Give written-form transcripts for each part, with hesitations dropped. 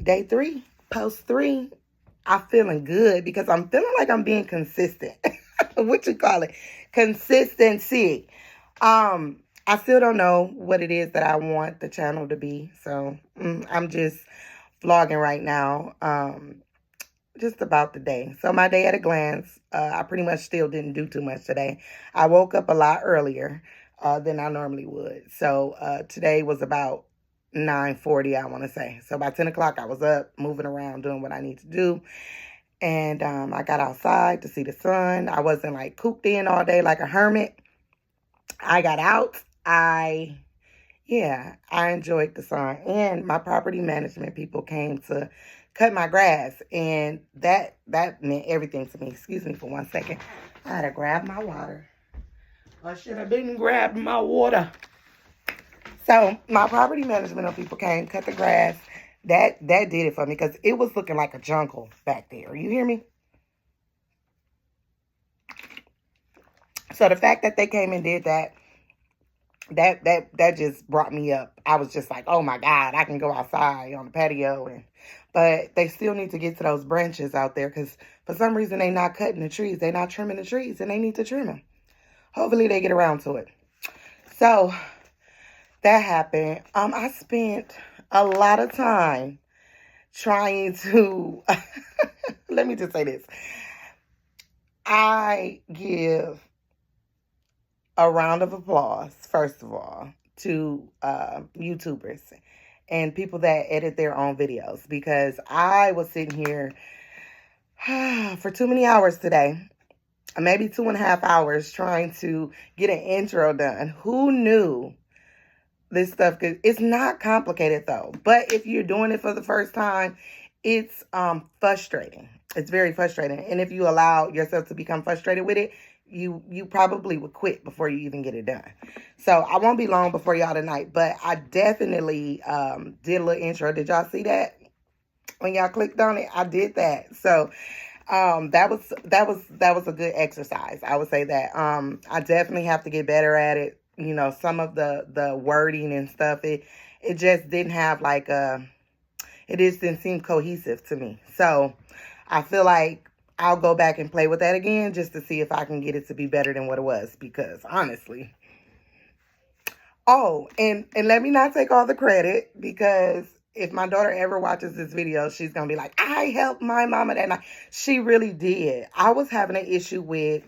day 3, post 3. I'm feeling good because I'm feeling like I'm being consistent. What you call it? Consistency. I still don't know what it is that I want the channel to be. So I'm just vlogging right now. Just about the day. So my day at a glance, I pretty much still didn't do too much today. I woke up a lot earlier than I normally would. So today was about 9:40, I want to say. So by 10 o'clock, I was up, moving around, doing what I need to do. And I got outside to see the sun. I wasn't like cooped in all day like a hermit. I got out. I enjoyed the sun. And my property management people came to cut my grass. And that meant everything to me. Excuse me for 1 second. I had to grab my water. I should have been grabbing my water. So my property management people came, cut the grass. That did it for me because it was looking like a jungle back there. You hear me? So the fact that they came and did that just brought me up. I was just like, oh my God, I can go outside on the patio. But they still need to get to those branches out there because for some reason they're not cutting the trees. They're not trimming the trees and they need to trim them. Hopefully they get around to it. So that happened. I spent a lot of time trying to, let me just say this. I give a round of applause, first of all, to YouTubers and people that edit their own videos because I was sitting here for too many hours today, maybe 2.5 hours trying to get an intro done. Who knew this stuff it's not complicated though, but if you're doing it for the first time, it's frustrating. It's very frustrating. And if you allow yourself to become frustrated with it, you probably would quit before you even get it done. So I won't be long before y'all tonight, but I definitely did a little intro. Did y'all see that when y'all clicked on it? I did that. So that was a good exercise. I would say that I definitely have to get better at it. You know, some of the wording and stuff, it just didn't have like it just didn't seem cohesive to me. So I feel like I'll go back and play with that again just to see if I can get it to be better than what it was. Because honestly, and let me not take all the credit because if my daughter ever watches this video, she's going to be like, I helped my mama that night. She really did. I was having an issue with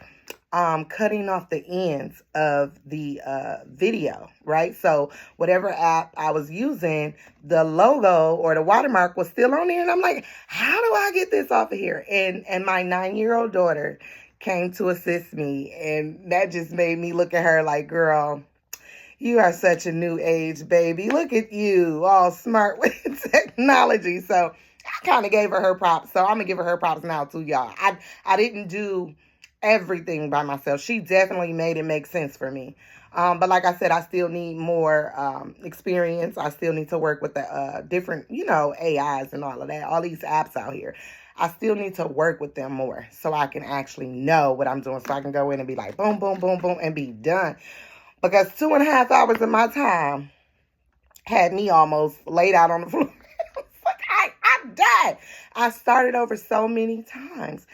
cutting off the ends of the video, right? So whatever app I was using, the logo or the watermark was still on there. And I'm like, how do I get this off of here? And my 9-year-old daughter came to assist me. And that just made me look at her like, girl, you are such a new age baby. Look at you, all smart with technology. So I kind of gave her props. So I'm going to give her props now too, y'all. I didn't do everything by myself. She definitely made it make sense for me. But like I said, I still need more experience. I still need to work with the different, AIs and all of that, all these apps out here. I still need to work with them more so I can actually know what I'm doing. So I can go in and be like, boom, boom, boom, boom, and be done. Because 2.5 hours of my time had me almost laid out on the floor. Like, I died. I started over so many times.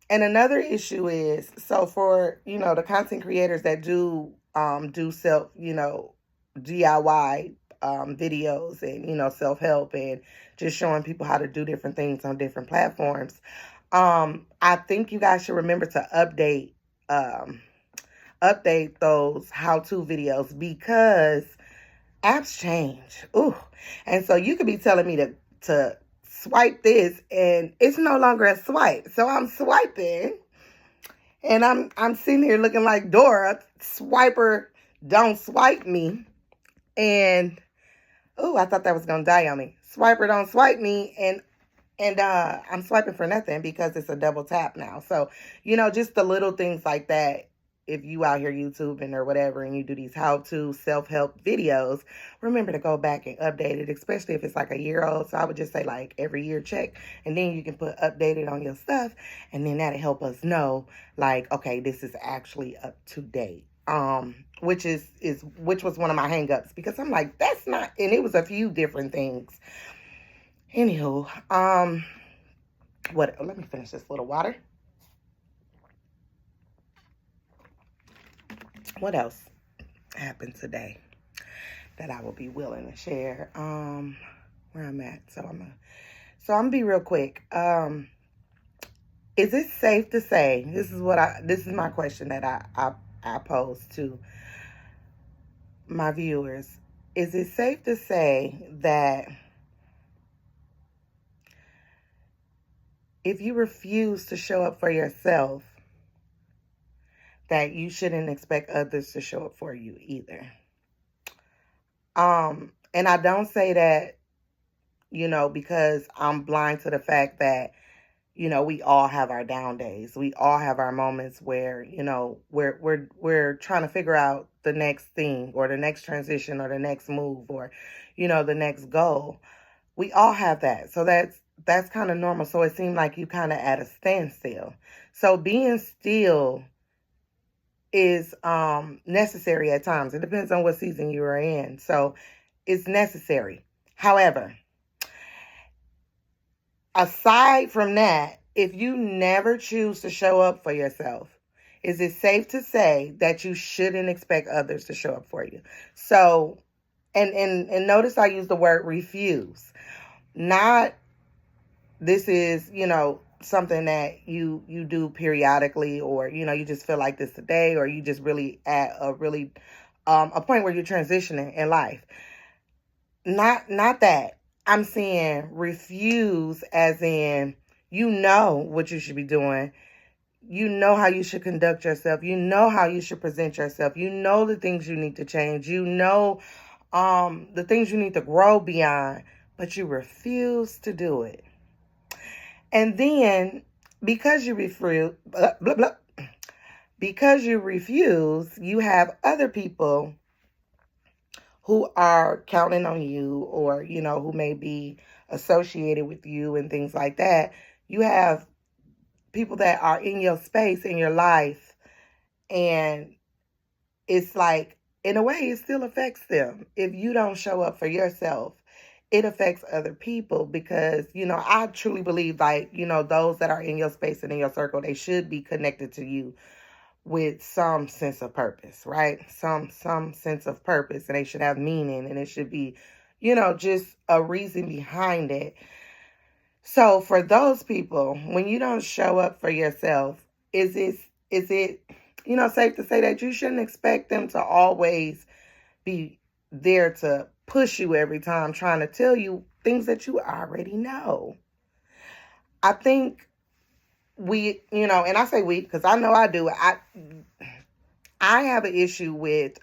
And another issue is, so for, the content creators that do self, DIY videos and, self-help and just showing people how to do different things on different platforms. I think you guys should remember to update those how-to videos because apps change. Ooh. And so you could be telling me to swipe this and it's no longer a swipe. So I'm swiping and I'm sitting here looking like Dora, swiper, don't swipe me. And I thought that was gonna die on me. Swiper, don't swipe me, and I'm swiping for nothing because it's a double tap now. So, just the little things like that. If you out here YouTubing or whatever and you do these how-to self-help videos, remember to go back and update it, especially if it's like a year old. So I would just say like every year check, and then you can put updated on your stuff, and then that'll help us know like, okay, this is actually up to date. Which was one of my hangups because I'm like, that's not, and it was a few different things. Anywho, let me finish this little water. What else happened today that I will be willing to share? Where I'm at. So I'm gonna be real quick. Is it safe to say, this is my question that I pose to my viewers. Is it safe to say that if you refuse to show up for yourself, that you shouldn't expect others to show up for you either? And I don't say that, because I'm blind to the fact that, we all have our down days. We all have our moments where, we're trying to figure out the next thing or the next transition or the next move or, the next goal. We all have that. So that's kind of normal. So it seemed like you kind of at a standstill. So being still is necessary at times. It depends on what season you are in. So it's necessary. However, aside from that, if you never choose to show up for yourself, is it safe to say that you shouldn't expect others to show up for you? So, and notice I use the word refuse. Not, this is, something that you do periodically, or, you just feel like this today, or you just really at a really, a point where you're transitioning in life. Not that. I'm saying refuse as in, what you should be doing. You know how you should conduct yourself. You know how you should present yourself. You know the things you need to change. You know the things you need to grow beyond, but you refuse to do it. And then because you refuse, you have other people who are counting on you, or, who may be associated with you and things like that. You have people that are in your space, in your life, and it's like, in a way, it still affects them. If you don't show up for yourself, it affects other people because, I truly believe, like, those that are in your space and in your circle, they should be connected to you with some sense of purpose, right? Some sense of purpose, and they should have meaning, and it should be, just a reason behind it. So for those people, when you don't show up for yourself, is it, safe to say that you shouldn't expect them to always be there to push you every time, trying to tell you things that you already know? I think we, and I say we because I know I do. I have an issue with,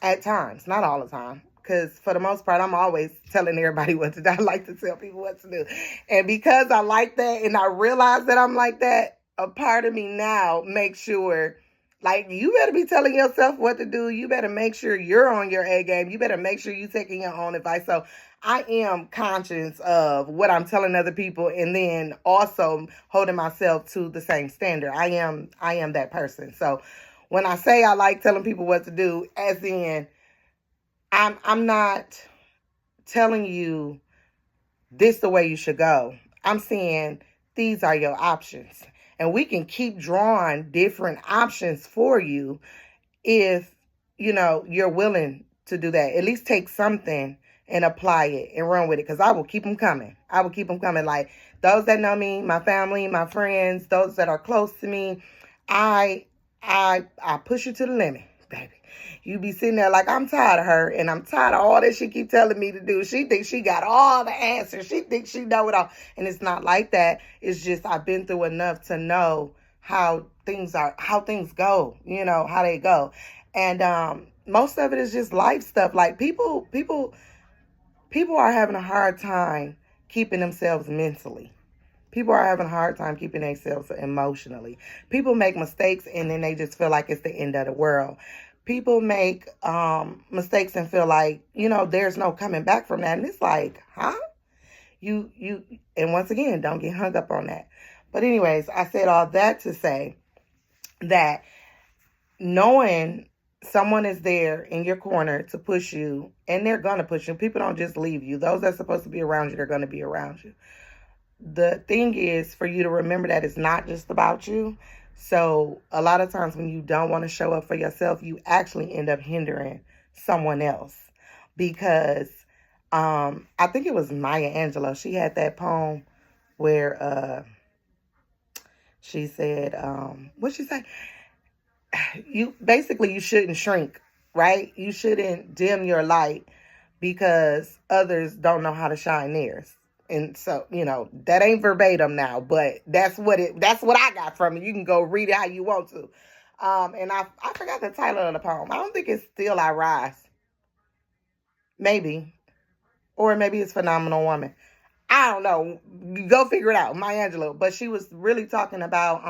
at times, not all the time, because for the most part, I'm always telling everybody what to do. I like to tell people what to do. And because I like that and I realize that I'm like that, a part of me now makes sure, like, you better be telling yourself what to do. You better make sure you're on your A game. You better make sure you're taking your own advice. So I am conscious of what I'm telling other people, and then also holding myself to the same standard. I am that person. So when I say I like telling people what to do, as in, I'm not telling you this the way you should go. I'm saying these are your options. And we can keep drawing different options for you if, you're willing to do that. At least take something and apply it and run with it, because I will keep them coming. I will keep them coming. Like, those that know me, my family, my friends, those that are close to me, I push you to the limit, baby. You be sitting there like, I'm tired of her, and I'm tired of all that she keep telling me to do. She thinks she got all the answers. She thinks she know it all. And it's not like that. It's just I've been through enough to know how things go, how they go. And most of it is just life stuff. Like, people are having a hard time keeping themselves mentally. People are having a hard time keeping themselves emotionally. People make mistakes and then they just feel like it's the end of the world. People make mistakes and feel like, there's no coming back from that. And it's like, huh? And once again, don't get hung up on that. But anyways, I said all that to say that knowing someone is there in your corner to push you, and they're going to push you. People don't just leave you. Those that's supposed to be around you, they're going to be around you. The thing is for you to remember that it's not just about you. So a lot of times when you don't want to show up for yourself, you actually end up hindering someone else. Because I think it was Maya Angelou. She had that poem where she said, what'd she say? You shouldn't shrink, right? You shouldn't dim your light because others don't know how to shine theirs. And so, that ain't verbatim now, but that's what I got from it. You can go read it how you want to. And I forgot the title of the poem. I don't think it's Still I Rise. Maybe. Or maybe it's Phenomenal Woman. I don't know. Go figure it out. Maya Angelou. But she was really talking about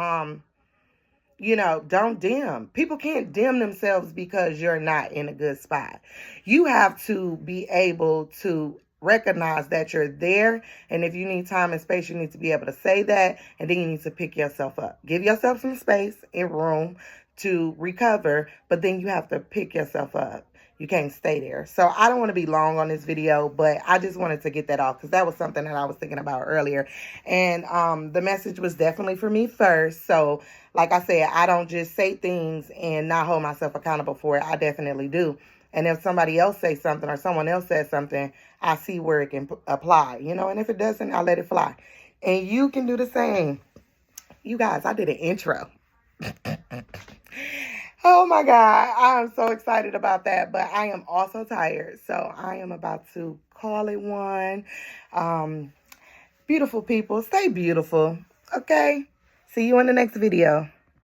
don't dim. People can't dim themselves because you're not in a good spot. You have to be able to recognize that you're there. And if you need time and space, you need to be able to say that. And then you need to pick yourself up. Give yourself some space and room to recover. But then you have to pick yourself up. You can't stay there. So I don't want to be long on this video, but I just wanted to get that off because that was something that I was thinking about earlier. And the message was definitely for me first. So like I said, I don't just say things and not hold myself accountable for it. I definitely do. And if somebody else says something or someone else says something, I see where it can apply, and if it doesn't, I'll let it fly. And you can do the same. You guys, I did an intro. Oh my God, I'm so excited about that, but I am also tired, so I am about to call it one. Beautiful people, stay beautiful, okay? See you in the next video.